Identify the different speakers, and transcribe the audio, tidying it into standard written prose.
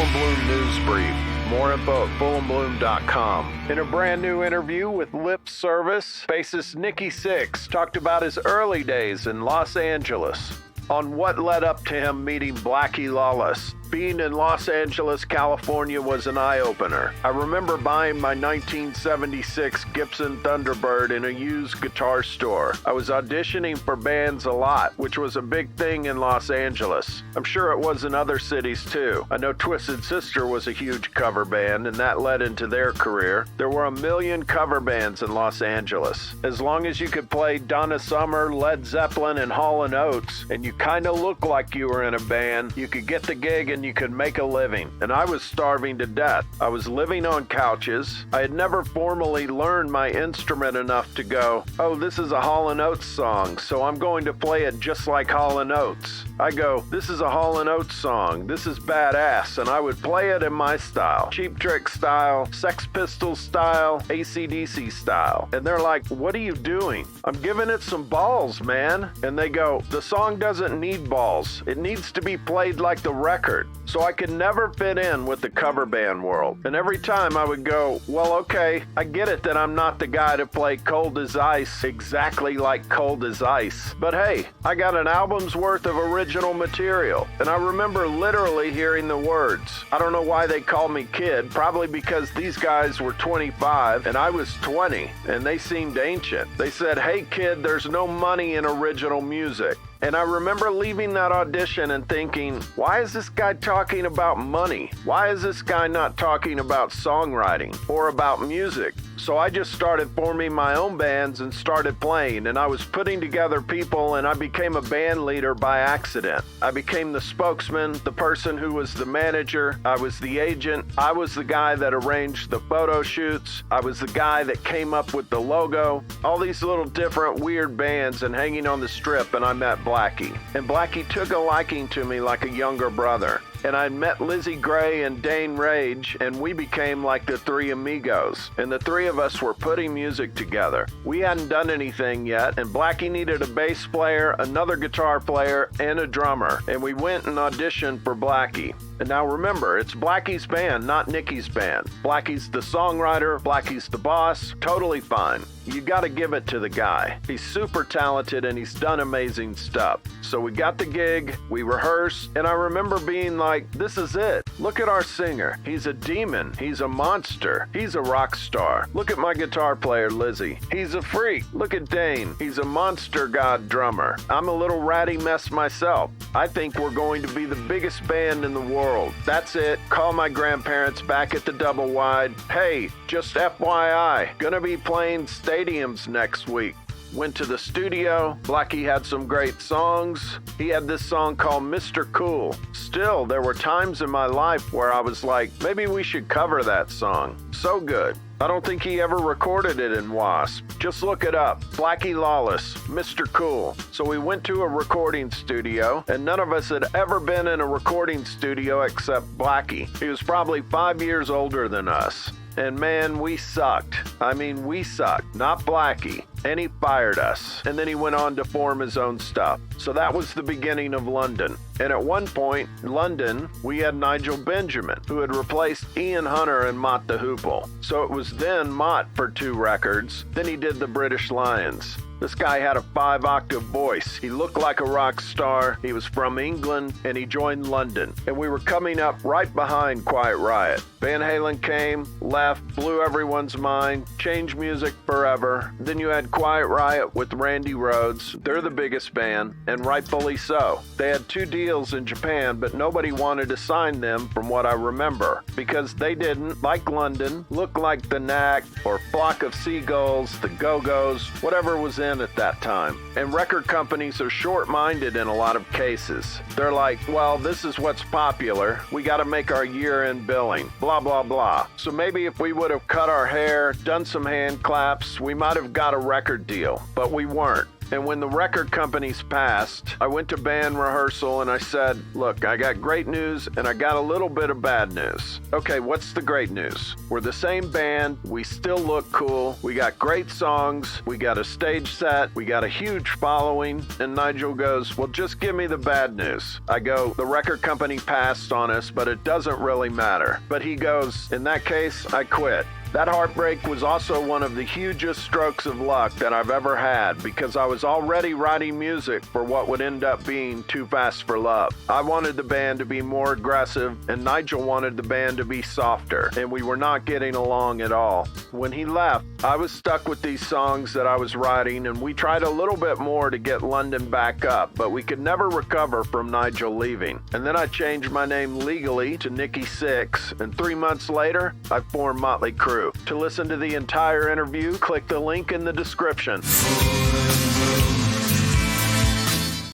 Speaker 1: and Bloom News Brief. More info at fullandbloom.com. In a brand new interview with Lip Service, bassist Nikki Sixx talked about his early days in Los Angeles, on what led up to him meeting Blackie Lawless. Being in Los Angeles, California was an eye-opener. I remember buying my 1976 Gibson Thunderbird in a used guitar store. I was auditioning for bands a lot, which was a big thing in Los Angeles. I'm sure it was in other cities too. I know Twisted Sister was a huge cover band, and that led into their career. There were 1 million cover bands in Los Angeles. As long as you could play Donna Summer, Led Zeppelin, and Hall & Oates, and you kind of looked like you were in a band, you could get the gig and you could make a living. And I was starving to death. I was living on couches. I had never formally learned my instrument enough to go, oh, this is a Hall & Oates song, so I'm going to play it just like Hall & Oates. I go, this is a Hall & Oates song. This is badass. And I would play it in my style. Cheap Trick style, Sex Pistols style, AC/DC style. And they're like, what are you doing? I'm giving it some balls, man. And they go, the song doesn't need balls. It needs to be played like the record. So I could never fit in with the cover band world. And every time I would go, well, okay, I get it that I'm not the guy to play Cold as Ice exactly like Cold as Ice. But hey, I got an album's worth of original material. And I remember literally hearing the words. I don't know why they called me kid, probably because these guys were 25 and I was 20, and they seemed ancient. They said, hey kid, there's no money in original music. And I remember leaving that audition and thinking, why is this guy talking about money? Why is this guy not talking about songwriting or about music? So I just started forming my own bands and started playing, and I was putting together people, and I became a band leader by accident. I became the spokesman, the person who was the manager. I was the agent. I was the guy that arranged the photo shoots. I was the guy that came up with the logo. All these little different weird bands and hanging on the strip, and I met Blackie. And Blackie took a liking to me like a younger brother. And I met Lizzie Grey and Dane Rage, and we became like the three amigos. And the three of us were putting music together. We hadn't done anything yet, and Blackie needed a bass player, another guitar player, and a drummer. And we went and auditioned for Blackie. And now remember, it's Blackie's band, not Nikki's band. Blackie's the songwriter, Blackie's the boss, totally fine. You gotta give it to the guy. He's super talented and he's done amazing stuff. So we got the gig, we rehearsed, and I remember being like, this is it. Look at our singer. He's a demon. He's a monster. He's a rock star. Look at my guitar player, Lizzie. He's a freak. Look at Dane. He's a monster god drummer. I'm a little ratty mess myself. I think we're going to be the biggest band in the world. That's it. Call my grandparents back at the Double Wide. Hey, just FYI, gonna be playing stadiums next week. Went to the studio. Blackie had some great songs. He had this song called Mr. Cool. Still, there were times in my life where I was like, maybe we should cover that song. So good. I don't think he ever recorded it in WASP. Just look it up. Blackie Lawless, Mr. Cool. So we went to a recording studio, and none of us had ever been in a recording studio except Blackie. He was probably 5 years older than us. And man, we sucked. I mean, we sucked, not Blackie. And he fired us. And then he went on to form his own stuff. So that was the beginning of London. And at one point, London, we had Nigel Benjamin, who had replaced Ian Hunter and Mott the Hoople. So it was then Mott for 2 records. Then he did the British Lions. This guy had a 5-octave voice. He looked like a rock star. He was from England, and he joined London. And we were coming up right behind Quiet Riot. Van Halen came, left, blew everyone's mind, changed music forever. Then you had Quiet Riot with Randy Rhoads. They're the biggest band, and rightfully so. They had 2 deals in Japan, but nobody wanted to sign them from what I remember, because they didn't, like London, look like the Knack or Flock of Seagulls, the Go-Go's, whatever was in at that time. And record companies are short-minded in a lot of cases. They're like, well, this is what's popular. We got to make our year-end billing. Blah, blah, blah. So maybe if we would have cut our hair, done some hand claps, we might have got a record deal. But we weren't. And when the record companies passed, I went to band rehearsal and I said, look, I got great news and I got a little bit of bad news. Okay, what's the great news? We're the same band, we still look cool, we got great songs, we got a stage set, we got a huge following. And Nigel goes, well, just give me the bad news. I go, the record company passed on us, but it doesn't really matter. But he goes, in that case, I quit. That heartbreak was also one of the hugest strokes of luck that I've ever had because I was already writing music for what would end up being Too Fast for Love. I wanted the band to be more aggressive and Nigel wanted the band to be softer, and we were not getting along at all. When he left, I was stuck with these songs that I was writing, and we tried a little bit more to get London back up, but we could never recover from Nigel leaving. And then I changed my name legally to Nikki Sixx, and 3 months later, I formed Motley Crue. To listen to the entire interview, click the link in the description.